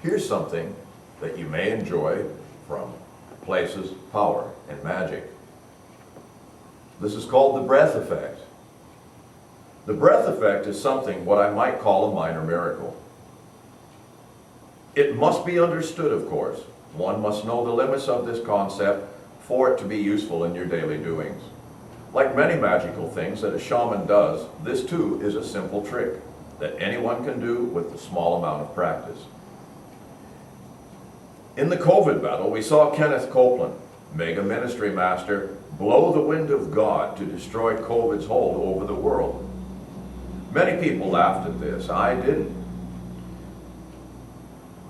Here's something that you may enjoy from Places, Power, and Magic. This is called the breath effect. The breath effect is something what I might call a minor miracle. It must be understood, of course. One must know the limits of this concept for it to be useful in your daily doings. Like many magical things that a shaman does, this too is a simple trick that anyone can do with a small amount of practice. In the COVID battle, we saw Kenneth Copeland, mega ministry master, blow the wind of God to destroy COVID's hold over the world. Many people laughed at this. I didn't.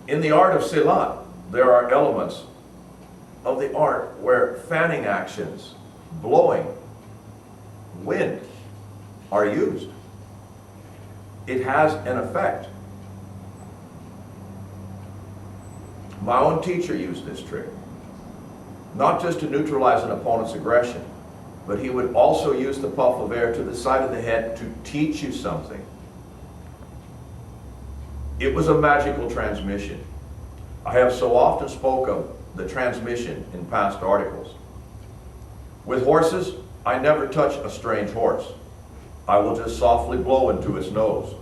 In the art of Silat, there are elements of the art where fanning actions, blowing, wind, are used. It has an effect. My own teacher used this trick, not just to neutralize an opponent's aggression, but he would also use the puff of air to the side of the head to teach you something. It was a magical transmission. I have so often spoke of the transmission in past articles. With horses, I never touch a strange horse. I will just softly blow into its nose.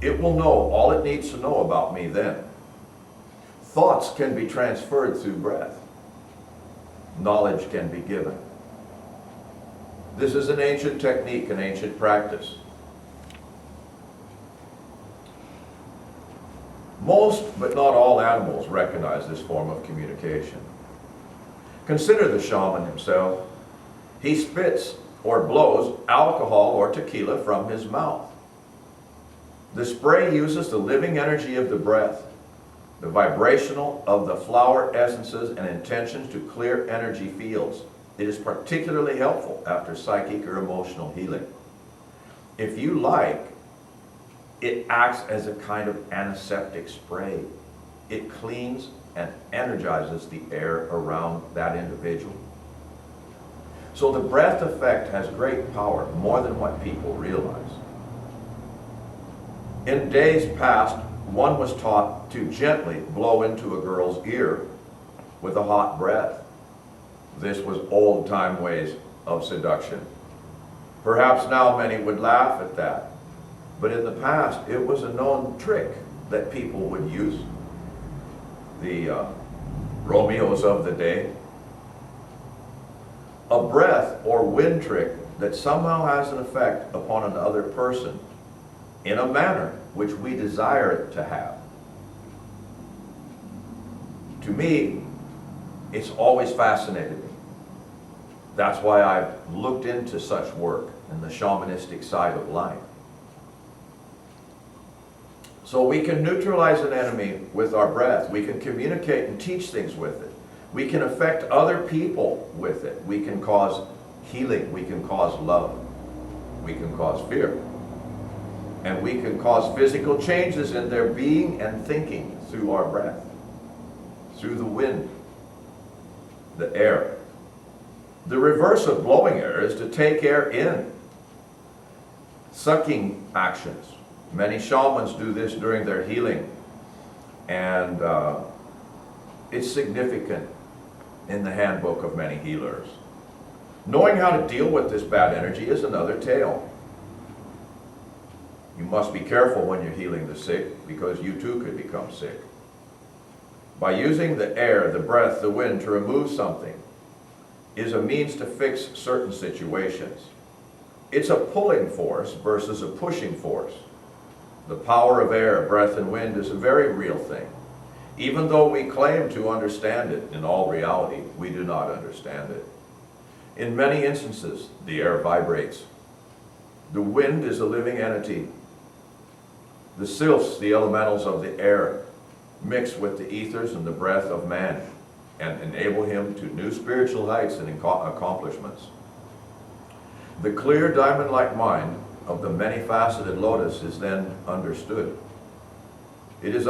It will know all it needs to know about me then. Thoughts can be transferred through breath. Knowledge can be given. This is an ancient technique, an ancient practice. Most, but not all animals recognize this form of communication. Consider the shaman himself. He spits or blows alcohol or tequila from his mouth. The spray uses the living energy of the breath, the vibrational of the flower essences and intentions to clear energy fields. It is particularly helpful after psychic or emotional healing. If you like, it acts as a kind of antiseptic spray. It cleans and energizes the air around that individual. So the breath effect has great power, more than what people realize. In days past, one was taught to gently blow into a girl's ear with a hot breath. This was old-time ways of seduction. Perhaps now many would laugh at that, but in the past it was a known trick that people would use. The Romeos of the day. A breath or wind trick that somehow has an effect upon another person in a manner which we desire it to have. To me, it's always fascinated me. That's why I've looked into such work and the shamanistic side of life. So we can neutralize an enemy with our breath. We can communicate and teach things with it. We can affect other people with it. We can cause healing. We can cause love. We can cause fear. And we can cause physical changes in their being and thinking through our breath, through the wind, the air. The reverse of blowing air is to take air in. Sucking actions. Many shamans do this during their healing, and it's significant in the handbook of many healers. Knowing how to deal with this bad energy is another tale. You must be careful when you're healing the sick, because you too could become sick. By using the air, the breath, the wind to remove something is a means to fix certain situations. It's a pulling force versus a pushing force. The power of air, breath, and wind is a very real thing. Even though we claim to understand it, in all reality, we do not understand it. In many instances, the air vibrates. The wind is a living entity. The sylphs, the elementals of the air, mix with the ethers and the breath of man and enable him to new spiritual heights and accomplishments. The clear diamond-like mind of the many-faceted lotus is then understood. It is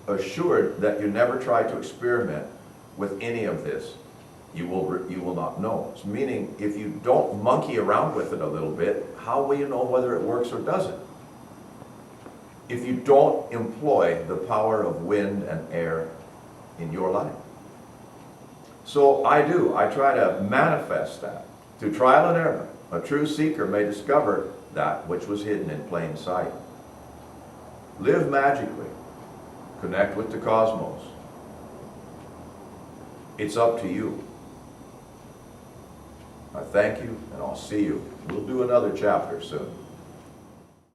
assured that you never try to experiment with any of this. You will not know. It's meaning, if you don't monkey around with it a little bit, how will you know whether it works or doesn't? if you don't employ the power of wind and air in your life. So I try to manifest that. Through trial and error, a true seeker may discover that which was hidden in plain sight. Live magically. Connect with the cosmos. It's up to you. I thank you, and I'll see you. We'll do another chapter soon.